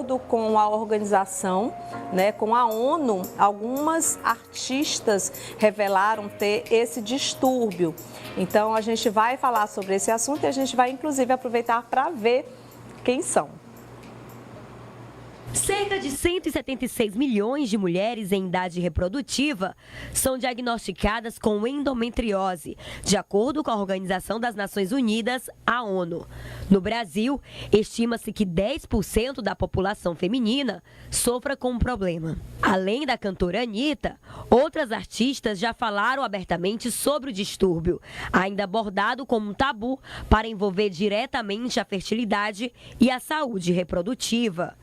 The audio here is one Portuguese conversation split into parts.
acordo com a organização, né, com a ONU, algumas artistas revelaram ter esse distúrbio. Então, a gente vai falar sobre esse assunto e a gente vai, inclusive, aproveitar para ver quem são. Cerca de 176 milhões de mulheres em idade reprodutiva são diagnosticadas com endometriose, de acordo com a Organização das Nações Unidas, a ONU. No Brasil, estima-se que 10% da população feminina sofra com o problema. Além da cantora Anitta, outras artistas já falaram abertamente sobre o distúrbio, ainda abordado como um tabu para envolver diretamente a fertilidade e a saúde reprodutiva.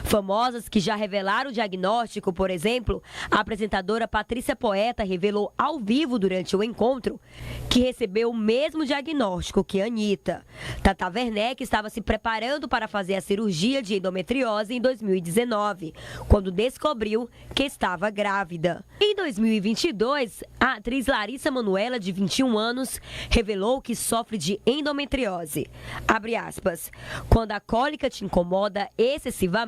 Famosas que já revelaram o diagnóstico, por exemplo, a apresentadora Patrícia Poeta revelou ao vivo durante o encontro que recebeu o mesmo diagnóstico que Anitta. Tata Werneck estava se preparando para fazer a cirurgia de endometriose em 2019, quando descobriu que estava grávida. Em 2022, a atriz Larissa Manoela, de 21 anos, revelou que sofre de endometriose. Abre aspas. Quando a cólica te incomoda excessivamente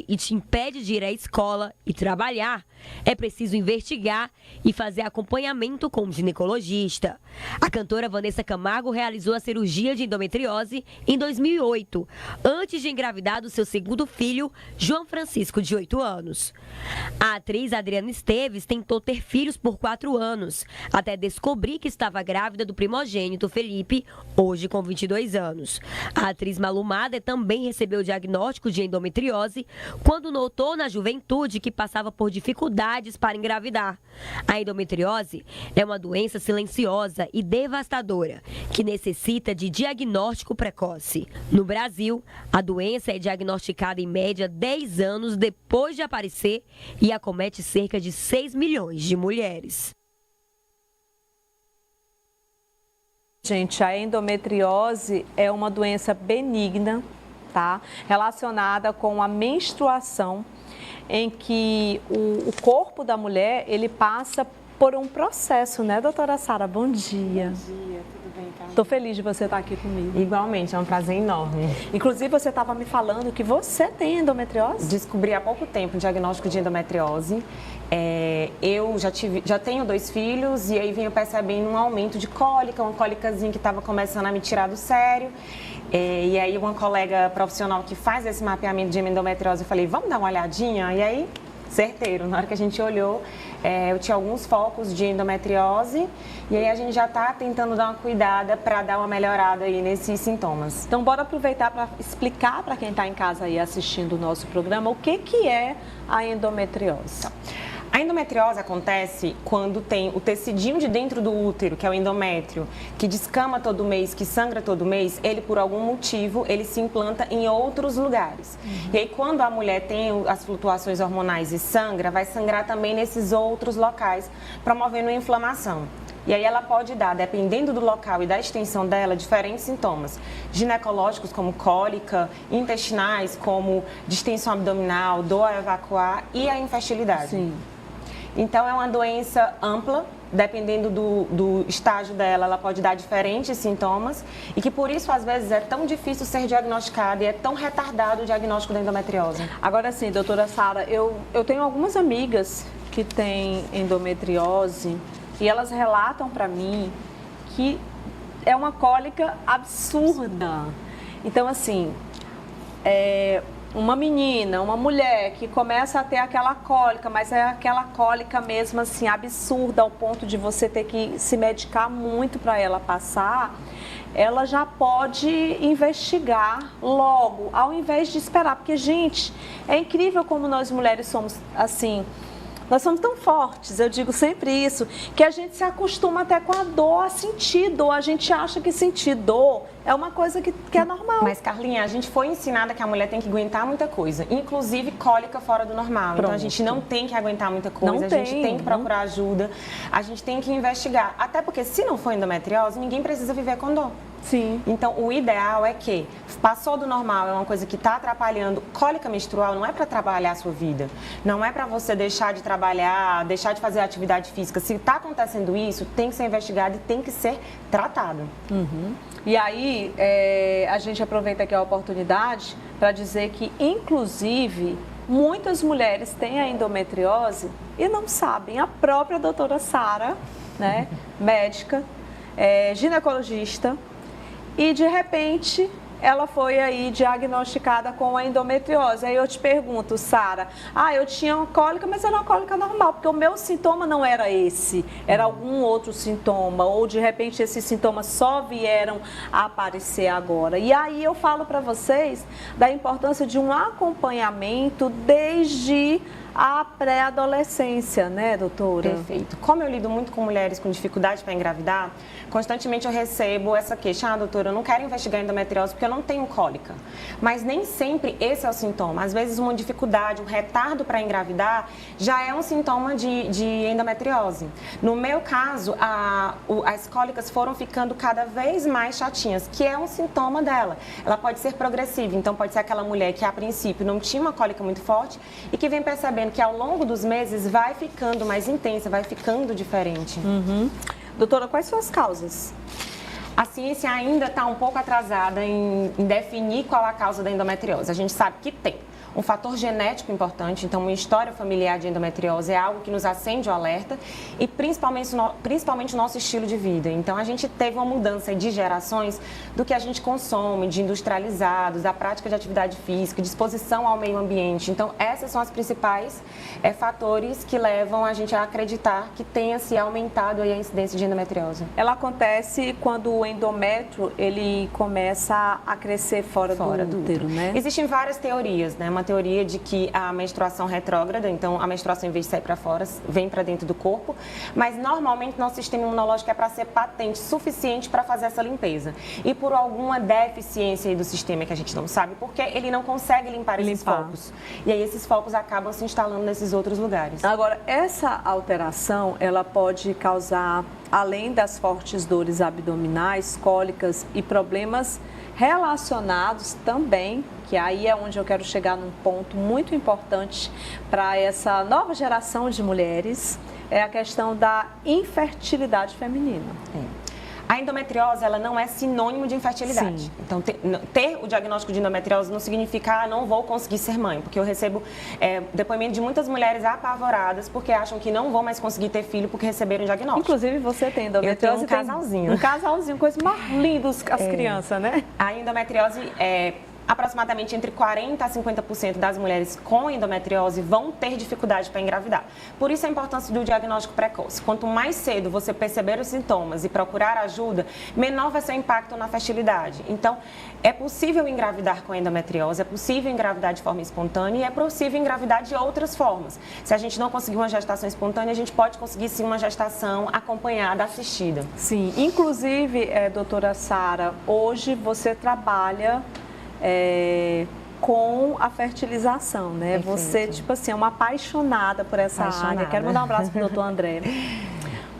e te impede de ir à escola e trabalhar, é preciso investigar e fazer acompanhamento com um ginecologista. A cantora Vanessa Camargo realizou a cirurgia de endometriose em 2008, antes de engravidar do seu segundo filho, João Francisco, de 8 anos. A atriz Adriana Esteves tentou ter filhos por 4 anos, até descobrir que estava grávida do primogênito Felipe, hoje com 22 anos. A atriz Malu Mader também recebeu o diagnóstico de endometriose quando notou na juventude que passava por dificuldades para engravidar. A endometriose é uma doença silenciosa e devastadora que necessita de diagnóstico precoce. No Brasil, a doença é diagnosticada em média 10 anos depois de aparecer e acomete cerca de 6 milhões de mulheres. Gente, a endometriose é uma doença benigna, tá? Relacionada com a menstruação, em que o corpo da mulher, ele passa por um processo, né, doutora Sara? Bom dia. Bom dia, tudo bem, Carla? Estou feliz de você estar aqui comigo. Igualmente, é um prazer enorme. Inclusive, você estava me falando que você tem endometriose? Descobri há pouco tempo o diagnóstico de endometriose. Eu já tenho 2 filhos e aí venho percebendo um aumento de cólica, uma cólicazinha que estava começando a me tirar do sério. E aí uma colega profissional que faz esse mapeamento de endometriose, eu falei, vamos dar uma olhadinha? E aí, certeiro, na hora que a gente olhou, eu tinha alguns focos de endometriose e aí a gente já está tentando dar uma cuidada para dar uma melhorada aí nesses sintomas. Então, bora aproveitar para explicar para quem está em casa aí assistindo o nosso programa o que é a endometriose. A endometriose acontece quando tem o tecidinho de dentro do útero, que é o endométrio, que descama todo mês, que sangra todo mês, ele por algum motivo, ele se implanta em outros lugares. E aí quando a mulher tem as flutuações hormonais e sangra, vai sangrar também nesses outros locais, promovendo inflamação. E aí ela pode dar, dependendo do local e da extensão dela, diferentes sintomas ginecológicos, como cólica, intestinais, como distensão abdominal, dor a evacuar e a infertilidade. Sim. Então, é uma doença ampla, dependendo do estágio dela, ela pode dar diferentes sintomas e que, por isso, às vezes, é tão difícil ser diagnosticada e é tão retardado o diagnóstico da endometriose. Agora sim, doutora Sara, eu tenho algumas amigas que têm endometriose e elas relatam para mim que é uma cólica absurda. Então, assim, uma menina, uma mulher que começa a ter aquela cólica, mas é aquela cólica mesmo assim, absurda, ao ponto de você ter que se medicar muito para ela passar, ela já pode investigar logo, ao invés de esperar. Porque, gente, é incrível como nós mulheres somos assim. Nós somos tão fortes, eu digo sempre isso, que a gente se acostuma até com a dor, a sentir dor. A gente acha que sentir dor é uma coisa que é normal. Mas, Carlinha, a gente foi ensinada que a mulher tem que aguentar muita coisa, inclusive cólica fora do normal. Pronto. Então, a gente não tem que aguentar muita coisa, gente tem que procurar ajuda, a gente tem que investigar. Até porque, se não for endometriose, ninguém precisa viver com dor. Sim. Então, o ideal é que passou do normal, é uma coisa que está atrapalhando. Cólica menstrual não é para trabalhar a sua vida, não é para você deixar de trabalhar, deixar de fazer atividade física. Se está acontecendo isso, tem que ser investigado e tem que ser tratado. Uhum. E aí, a gente aproveita aqui a oportunidade para dizer que, inclusive, muitas mulheres têm a endometriose e não sabem. A própria doutora Sara, né, médica, ginecologista, e de repente ela foi aí diagnosticada com a endometriose. Aí eu te pergunto, Sara, eu tinha uma cólica, mas era uma cólica normal, porque o meu sintoma não era esse, era algum outro sintoma, ou de repente esses sintomas só vieram a aparecer agora. E aí eu falo para vocês da importância de um acompanhamento desde a pré-adolescência, né, doutora? Perfeito. Como eu lido muito com mulheres com dificuldade para engravidar, constantemente eu recebo essa queixa, doutora, eu não quero investigar endometriose porque eu não tenho cólica. Mas nem sempre esse é o sintoma. Às vezes uma dificuldade, um retardo para engravidar já é um sintoma de endometriose. No meu caso, as cólicas foram ficando cada vez mais chatinhas, que é um sintoma dela. Ela pode ser progressiva, então pode ser aquela mulher que a princípio não tinha uma cólica muito forte e que vem percebendo que ao longo dos meses vai ficando mais intensa, vai ficando diferente. Doutora, quais são as causas? A ciência ainda está um pouco atrasada em definir qual a causa da endometriose. A gente sabe que tem um fator genético importante, então uma história familiar de endometriose é algo que nos acende o alerta e principalmente o nosso estilo de vida. Então a gente teve uma mudança de gerações do que a gente consome, de industrializados, da prática de atividade física, de exposição ao meio ambiente. Então essas são as principais fatores que levam a gente a acreditar que tenha se aumentado aí a incidência de endometriose. Ela acontece quando o endométrio ele começa a crescer fora do útero, né? Existem várias teorias, né? Uma teoria de que a menstruação retrógrada, então a menstruação em vez de sair para fora, vem para dentro do corpo, mas normalmente nosso sistema imunológico é para ser patente, suficiente para fazer essa limpeza. E por alguma deficiência aí do sistema que a gente não sabe, porque ele não consegue limpar esses focos. E aí esses focos acabam se instalando nesses outros lugares. Agora, essa alteração, ela pode causar, além das fortes dores abdominais, cólicas e problemas relacionados também, que aí é onde eu quero chegar num ponto muito importante para essa nova geração de mulheres, é a questão da infertilidade feminina. A endometriose, ela não é sinônimo de infertilidade. Sim. Então, ter o diagnóstico de endometriose não significa, não vou conseguir ser mãe. Porque eu recebo depoimento de muitas mulheres apavoradas porque acham que não vão mais conseguir ter filho porque receberam o diagnóstico. Inclusive, você tem endometriose. Eu tenho um casalzinho. Um casalzinho, coisa mais linda as crianças, né? A endometriose aproximadamente entre 40% a 50% das mulheres com endometriose vão ter dificuldade para engravidar. Por isso a importância do diagnóstico precoce. Quanto mais cedo você perceber os sintomas e procurar ajuda, menor vai ser o impacto na fertilidade. Então, é possível engravidar com endometriose, é possível engravidar de forma espontânea e é possível engravidar de outras formas. Se a gente não conseguir uma gestação espontânea, a gente pode conseguir sim uma gestação acompanhada, assistida. Sim, inclusive, doutora Sara, hoje você trabalha com a fertilização, né? Perfeito. Você, tipo assim, é uma apaixonada por essa área. Quero mandar um abraço pro doutor André,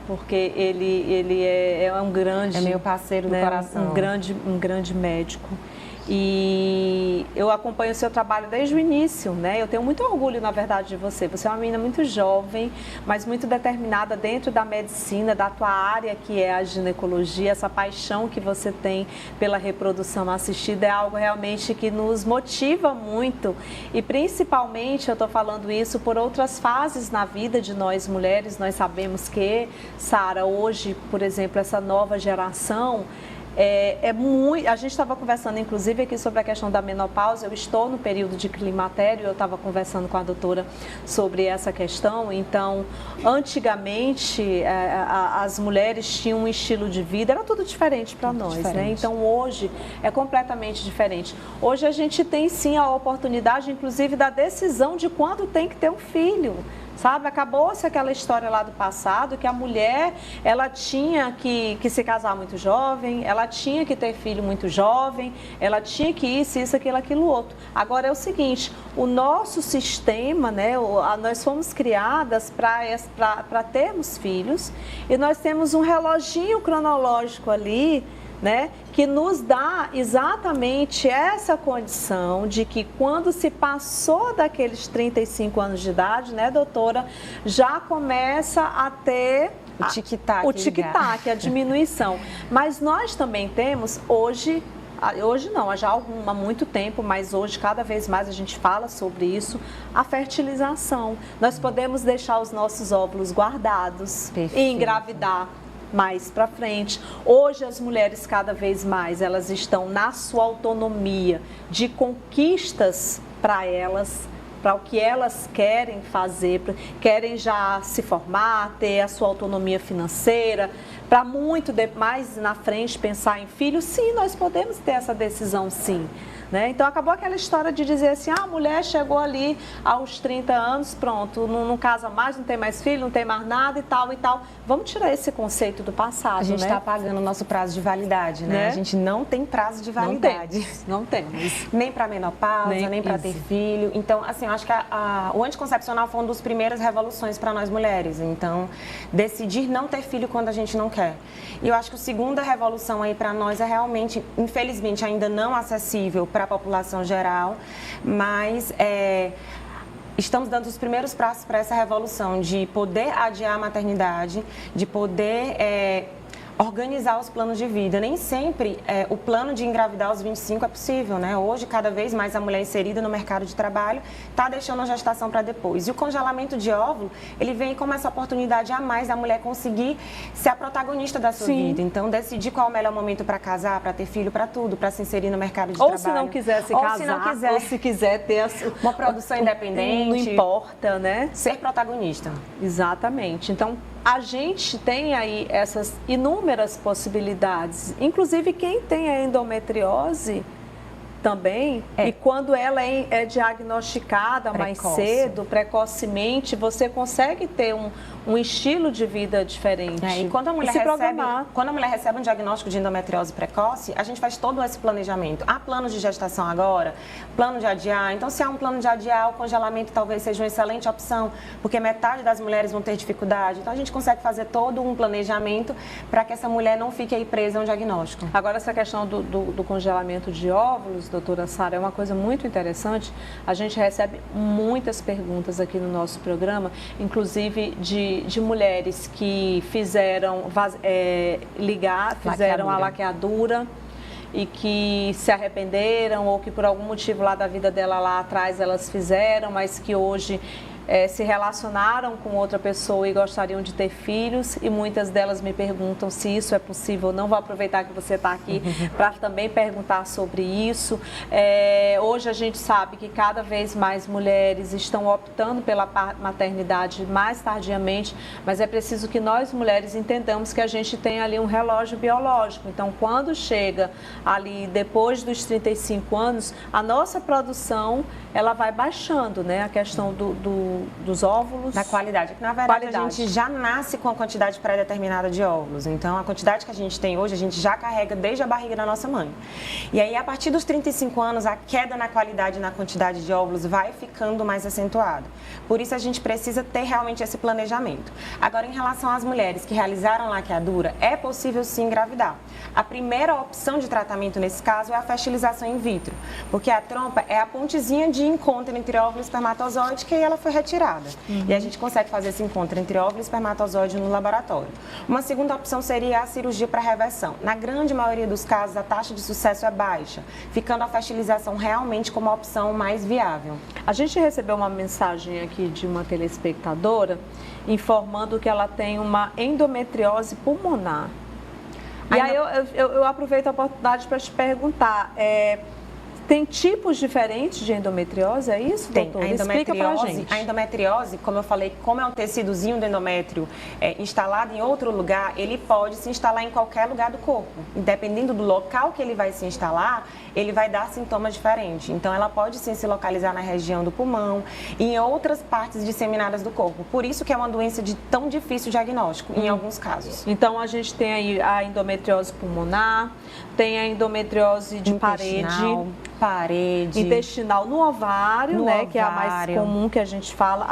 porque ele é um grande... É meu parceiro do coração. Um grande médico. E eu acompanho o seu trabalho desde o início, né? Eu tenho muito orgulho, na verdade, de você. Você é uma menina muito jovem, mas muito determinada dentro da medicina, da tua área, que é a ginecologia. Essa paixão que você tem pela reprodução assistida é algo realmente que nos motiva muito. E principalmente, eu estou falando isso por outras fases na vida de nós mulheres. Nós sabemos que, Sara, hoje, por exemplo, essa nova geração... A gente estava conversando, inclusive, aqui sobre a questão da menopausa. Eu estou no período de climatério, eu estava conversando com a doutora sobre essa questão. Então, antigamente, as mulheres tinham um estilo de vida, era tudo diferente para nós, né? Então, hoje é completamente diferente. Hoje a gente tem, sim, a oportunidade, inclusive, da decisão de quando tem que ter um filho. Sabe, acabou-se aquela história lá do passado que a mulher, ela tinha que se casar muito jovem, ela tinha que ter filho muito jovem, ela tinha que isso, aquilo, outro. Agora é o seguinte, o nosso sistema, né, nós fomos criadas para termos filhos e nós temos um reloginho cronológico ali, né, que nos dá exatamente essa condição de que quando se passou daqueles 35 anos de idade, né, doutora, já começa a ter o tic-tac, a diminuição. Mas nós também temos hoje hoje não, já há muito tempo, mas hoje cada vez mais a gente fala sobre isso, a fertilização. Nós podemos deixar os nossos óvulos guardados e engravidar mais para frente. Hoje as mulheres cada vez mais, elas estão na sua autonomia de conquistas para elas, para o que elas querem fazer, querem já se formar, ter a sua autonomia financeira, para muito mais na frente pensar em filhos. Sim, nós podemos ter essa decisão, sim. Né? Então acabou aquela história de dizer assim, a mulher chegou ali aos 30 anos, pronto, não casa mais, não tem mais filho, não tem mais nada e tal e tal. Vamos tirar esse conceito do passado, A gente né? está pagando o nosso prazo de validade, né? A gente não tem prazo de validade. Não temos. Nem para menopausa, nem para ter filho. Então, assim, eu acho que o anticoncepcional foi uma das primeiras revoluções para nós mulheres. Então, decidir não ter filho quando a gente não quer. E eu acho que a segunda revolução aí para nós é realmente, infelizmente, ainda não acessível para a população geral, mas estamos dando os primeiros passos para essa revolução de poder adiar a maternidade, de poder organizar os planos de vida. Nem sempre o plano de engravidar aos 25 é possível, né? Hoje, cada vez mais a mulher inserida no mercado de trabalho está deixando a gestação para depois. E o congelamento de óvulo, ele vem como essa oportunidade a mais da mulher conseguir ser a protagonista da sua vida. Então, decidir qual é o melhor momento para casar, para ter filho, para tudo, para se inserir no mercado de trabalho. Ou se não quiser se casar, ou se quiser ter uma produção independente. Não importa, né? Ser protagonista. Exatamente. Então, a gente tem aí essas inúmeras possibilidades. Inclusive, quem tem a endometriose também, e quando ela é diagnosticada mais cedo, precocemente, você consegue ter um estilo de vida diferente. E quando a mulher recebe um diagnóstico de endometriose precoce, a gente faz todo esse planejamento. Há planos de gestação agora, plano de adiar. Então, se há um plano de adiar, o congelamento talvez seja uma excelente opção, porque metade das mulheres vão ter dificuldade. Então, a gente consegue fazer todo um planejamento para que essa mulher não fique aí presa a um diagnóstico. Agora, essa questão do congelamento de óvulos, doutora Sara, é uma coisa muito interessante. A gente recebe muitas perguntas aqui no nosso programa, inclusive de mulheres que fizeram a laqueadura e que se arrependeram ou que por algum motivo lá da vida dela lá atrás elas fizeram, mas que hoje se relacionaram com outra pessoa e gostariam de ter filhos, e muitas delas me perguntam se isso é possível. Não vou aproveitar que você está aqui para também perguntar sobre isso. Hoje a gente sabe que cada vez mais mulheres estão optando pela maternidade mais tardiamente, mas é preciso que nós mulheres entendamos que a gente tem ali um relógio biológico. Então, quando chega ali depois dos 35 anos, a nossa produção ela vai baixando, né? A questão dos óvulos. Da qualidade. Na verdade, a gente já nasce com a quantidade pré-determinada de óvulos. Então, a quantidade que a gente tem hoje, a gente já carrega desde a barriga da nossa mãe. E aí, a partir dos 35 anos, a queda na qualidade e na quantidade de óvulos vai ficando mais acentuada. Por isso, a gente precisa ter realmente esse planejamento. Agora, em relação às mulheres que realizaram laqueadura, é possível sim engravidar. A primeira opção de tratamento nesse caso é a fertilização in vitro, porque a trompa é a pontezinha de encontro entre óvulo e espermatozoide, que aí ela foi retirada. E a gente consegue fazer esse encontro entre óvulo e espermatozoide no laboratório. Uma segunda opção seria a cirurgia para reversão. Na grande maioria dos casos, a taxa de sucesso é baixa, ficando a fertilização realmente como a opção mais viável. A gente recebeu uma mensagem aqui de uma telespectadora informando que ela tem uma endometriose pulmonar. E aí eu aproveito a oportunidade para te perguntar, tem tipos diferentes de endometriose, é isso, doutor? Tem. Explica pra gente. A endometriose, como eu falei, como é um tecidozinho do endométrio instalado em outro lugar, ele pode se instalar em qualquer lugar do corpo. Dependendo do local que ele vai se instalar, ele vai dar sintomas diferentes. Então, ela pode sim se localizar na região do pulmão e em outras partes disseminadas do corpo. Por isso que é uma doença de tão difícil diagnóstico, em alguns casos. Então, a gente tem aí a endometriose pulmonar, tem a endometriose de parede, intestinal no ovário, né, que é a mais comum que a gente fala,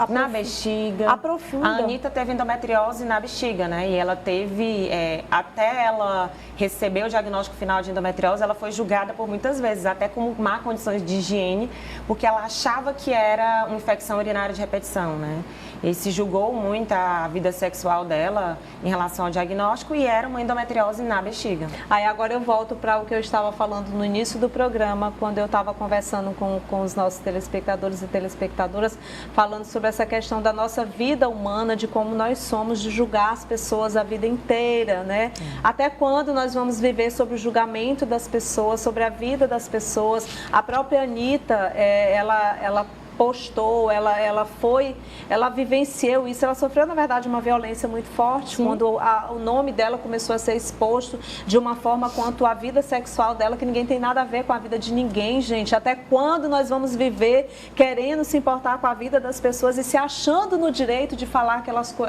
na bexiga. Aprofunda. A Anitta teve endometriose na bexiga, né, e ela teve, até ela receber o diagnóstico final de endometriose, ela foi julgada por muitas vezes, até com má condições de higiene, porque ela achava que era uma infecção urinária de repetição, né. E se julgou muito a vida sexual dela em relação ao diagnóstico e era uma endometriose na bexiga. Aí agora eu volto para o que eu estava falando no início do programa, quando eu estava conversando com os nossos telespectadores e telespectadoras, falando sobre essa questão da nossa vida humana, de como nós somos, de julgar as pessoas a vida inteira, né? Até quando nós vamos viver sobre o julgamento das pessoas, sobre a vida das pessoas. A própria Anitta, ela postou, ela vivenciou isso, ela sofreu, na verdade, uma violência muito forte. Sim. Quando o nome dela começou a ser exposto de uma forma quanto a vida sexual dela, que ninguém tem nada a ver com a vida de ninguém, gente. Até quando nós vamos viver querendo se importar com a vida das pessoas e se achando no direito de falar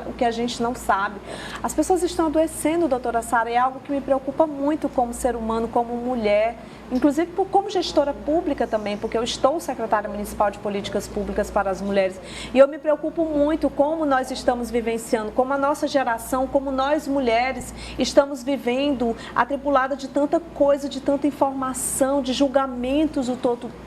o que a gente não sabe? As pessoas estão adoecendo, doutora Sara, e é algo que me preocupa muito como ser humano, como mulher, inclusive como gestora pública também, porque eu estou secretária municipal de políticas públicas para as mulheres, e eu me preocupo muito como nós estamos vivenciando, como a nossa geração, como nós mulheres estamos vivendo atribulada de tanta coisa, de tanta informação, de julgamentos o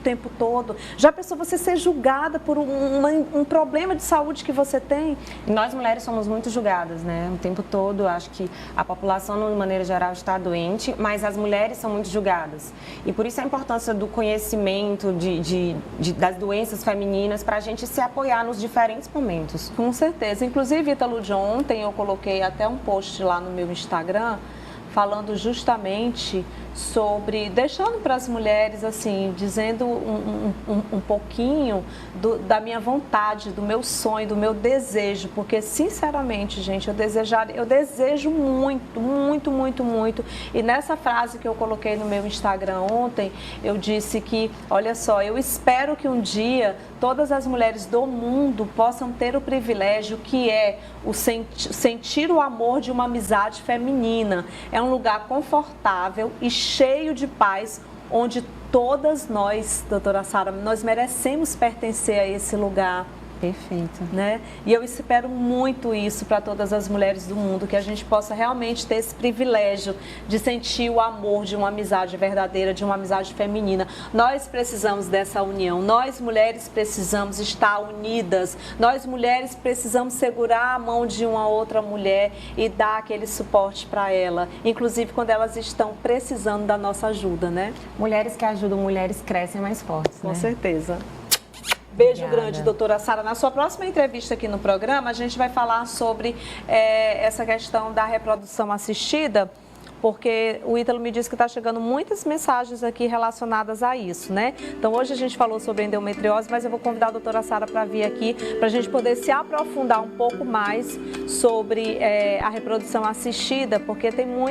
tempo todo. Já pensou você ser julgada por um problema de saúde que você tem? Nós mulheres somos muito julgadas, né? O tempo todo. Acho que a população, de maneira geral, está doente, mas as mulheres são muito julgadas. E por isso a importância do conhecimento das doenças femininas para a gente se apoiar nos diferentes momentos. Com certeza. Inclusive, Ítalo, de ontem eu coloquei até um post lá no meu Instagram falando justamente sobre, deixando para as mulheres, assim, dizendo um pouquinho da minha vontade, do meu sonho, do meu desejo, porque sinceramente, gente, eu desejo muito, muito, muito, muito. E nessa frase que eu coloquei no meu Instagram ontem, eu disse que, olha só, eu espero que um dia todas as mulheres do mundo possam ter o privilégio que é o sentir o amor de uma amizade feminina. É um lugar confortável e cheio de paz, onde todas nós, doutora Sara, nós merecemos pertencer a esse lugar. Perfeito. Né? E eu espero muito isso para todas as mulheres do mundo, que a gente possa realmente ter esse privilégio de sentir o amor de uma amizade verdadeira, de uma amizade feminina. Nós precisamos dessa união, nós mulheres precisamos estar unidas, nós mulheres precisamos segurar a mão de uma outra mulher e dar aquele suporte para ela, inclusive quando elas estão precisando da nossa ajuda, né? Mulheres que ajudam mulheres crescem mais fortes, Com né? certeza. Beijo Obrigada. grande, doutora Sara. Na sua próxima entrevista aqui no programa, a gente vai falar sobre essa questão da reprodução assistida, porque o Ítalo me disse que está chegando muitas mensagens aqui relacionadas a isso, né? Então, hoje a gente falou sobre endometriose, mas eu vou convidar a doutora Sara para vir aqui, para a gente poder se aprofundar um pouco mais sobre a reprodução assistida, porque tem muito